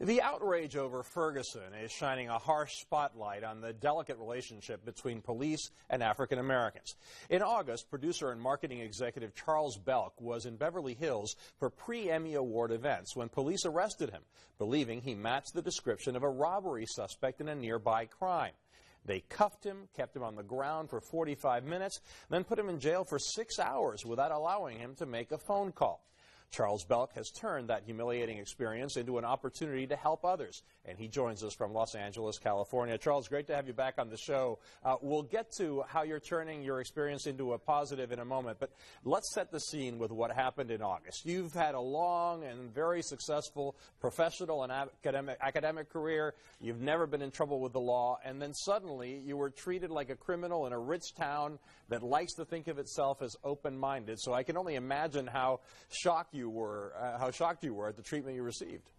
The outrage over Ferguson is shining a harsh spotlight on the delicate relationship between police and African Americans. In August, producer and marketing executive Charles Belk was in Beverly Hills for pre-Emmy Award events when police arrested him, believing he matched the description of a robbery suspect in a nearby crime. They cuffed him, kept him on the ground for 45 minutes, then put him in jail for 6 hours without allowing him to make a phone call. Charles Belk has turned that humiliating experience into an opportunity to help others, and he joins us from Los Angeles, California. Charles, great to have you back on the show. We'll get to how you're turning your experience into a positive in a moment, but let's set the scene with what happened in August. You've had a long and very successful professional and academic career. You've never been in trouble with the law, and then suddenly you were treated like a criminal in a rich town that likes to think of itself as open-minded. So I can only imagine how shocked you were at the treatment you received.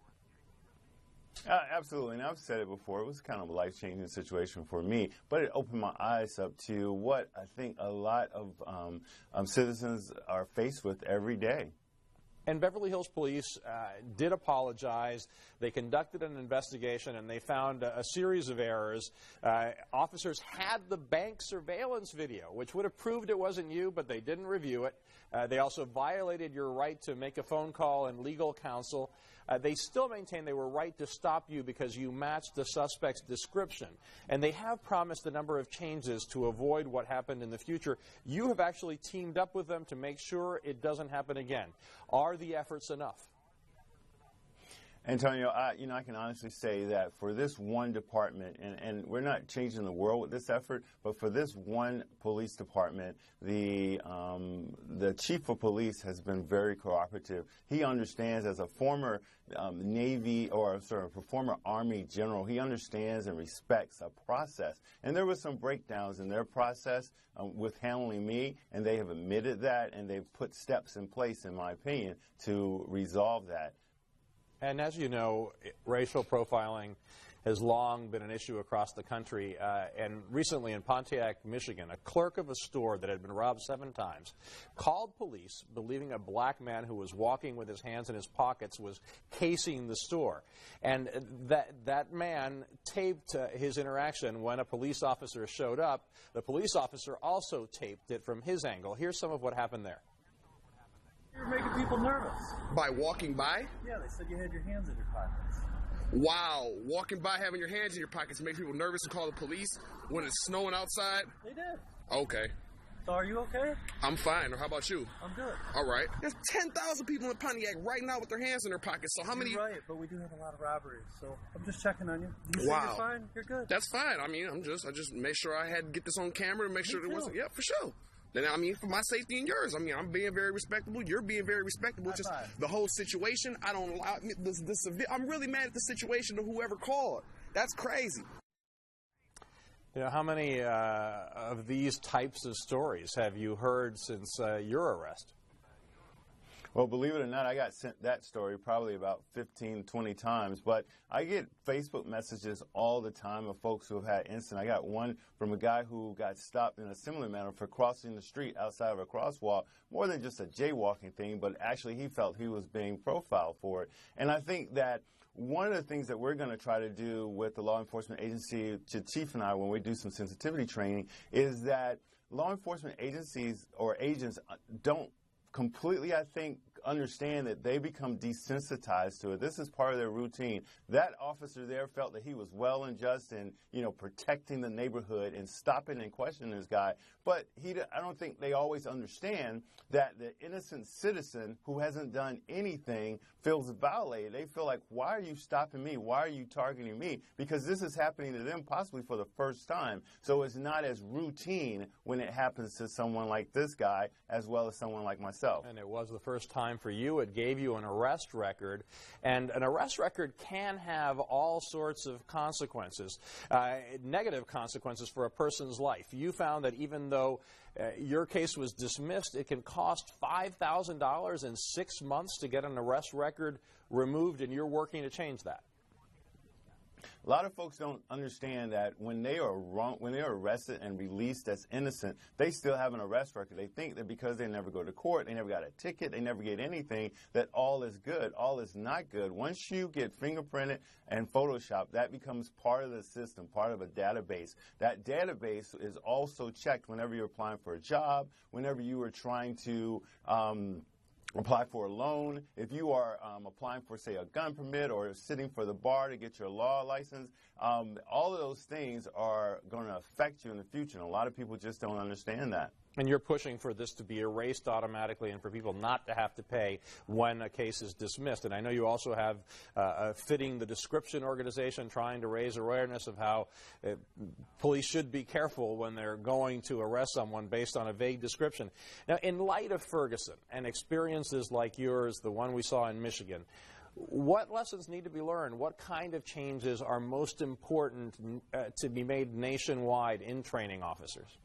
Absolutely, and I've said it before. It was kind of a life-changing situation for me, but it opened my eyes up to what I think a lot of citizens are faced with every day. And Beverly Hills Police did apologize. They conducted an investigation, and they found a series of errors. Officers had the bank surveillance video, which would have proved it wasn't you, but they didn't review it. They also violated your right to make a phone call and legal counsel. They still maintain they were right to stop you because you matched the suspect's description. And they have promised a number of changes to avoid what happened in the future. You have actually teamed up with them to make sure it doesn't happen again. Are the efforts enough? Antonio, I can honestly say that for this one department, and we're not changing the world with this effort, but for this one police department, the chief of police has been very cooperative. He understands, as a former former Army general, he understands and respects a process. And there were some breakdowns in their process with handling me, and they have admitted that, and they've put steps in place, in my opinion, to resolve that. And as you know, racial profiling has long been an issue across the country. And recently in Pontiac, Michigan, a clerk of a store that had been robbed 7 times called police, believing a black man who was walking with his hands in his pockets was casing the store. And that man taped his interaction when a police officer showed up. The police officer also taped it from his angle. Here's some of what happened there. You're making people nervous. By walking by? Yeah, they said you had your hands in your pockets. Wow, walking by having your hands in your pockets makes people nervous to call the police when it's snowing outside? They did. Okay. So are you okay? I'm fine. How about you? I'm good. All right. There's 10,000 people in Pontiac right now with their hands in their pockets. So how many? You're right, but we do have a lot of robberies. So I'm just checking on you. You wow. Say you're fine? You're good. That's fine. I mean, I just made sure I had to get this on camera and make sure there wasn't. Yeah, for sure. Then, I mean, for my safety and yours. I mean, I'm being very respectable. You're being very respectable. Just the whole situation. I'm really mad at the situation of whoever called. That's crazy. You know, how many of these types of stories have you heard since your arrest? Well, believe it or not, I got sent that story probably about 15, 20 times. But I get Facebook messages all the time of folks who have had incidents. I got one from a guy who got stopped in a similar manner for crossing the street outside of a crosswalk, more than just a jaywalking thing, but actually he felt he was being profiled for it. And I think that one of the things that we're going to try to do with the law enforcement agency, to Chief and I, when we do some sensitivity training, is that law enforcement agencies or agents don't completely, I think, understand that they become desensitized to it. This is part of their routine. That officer there felt that he was well and just in, protecting the neighborhood and stopping and questioning this guy. But I don't think they always understand that the innocent citizen who hasn't done anything feels violated. They feel like, why are you stopping me? Why are you targeting me? Because this is happening to them possibly for the first time. So it's not as routine when it happens to someone like this guy as well as someone like myself. And it was the first time for you. It gave you an arrest record. And an arrest record can have all sorts of consequences, negative consequences for a person's life. You found that even though your case was dismissed, it can cost $5,000 in 6 months to get an arrest record removed, and you're working to change that. A lot of folks don't understand that when they are arrested and released as innocent, they still have an arrest record. They think that because they never go to court, they never got a ticket, they never get anything, that all is good. All is not good. Once you get fingerprinted and photoshopped, that becomes part of the system, part of a database. That database is also checked whenever you're applying for a job, whenever you are trying to apply for a loan, if you are applying for, say, a gun permit or sitting for the bar to get your law license, all of those things are going to affect you in the future, and a lot of people just don't understand that. And you're pushing for this to be erased automatically and for people not to have to pay when a case is dismissed. And I know you also have a Fitting the Description organization trying to raise awareness of how police should be careful when they're going to arrest someone based on a vague description. Now, in light of Ferguson and experiences like yours, the one we saw in Michigan, what lessons need to be learned? What kind of changes are most important to be made nationwide in training officers?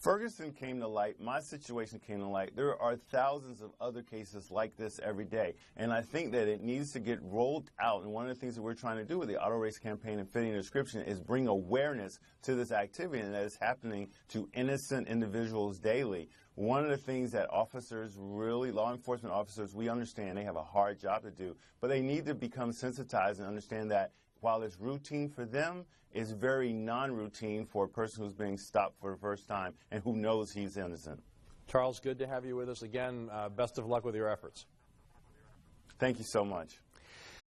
Ferguson came to light. My situation came to light. There are thousands of other cases like this every day, and I think that it needs to get rolled out. And one of the things that we're trying to do with the Auto Race campaign and Fitting the Description is bring awareness to this activity, and that is happening to innocent individuals daily. One of the things that officers, really law enforcement officers, we understand they have a hard job to do, but they need to become sensitized and understand that while it's routine for them, it's very non-routine for a person who's being stopped for the first time and who knows he's innocent. Charles, good to have you with us again. Best of luck with your efforts. Thank you so much.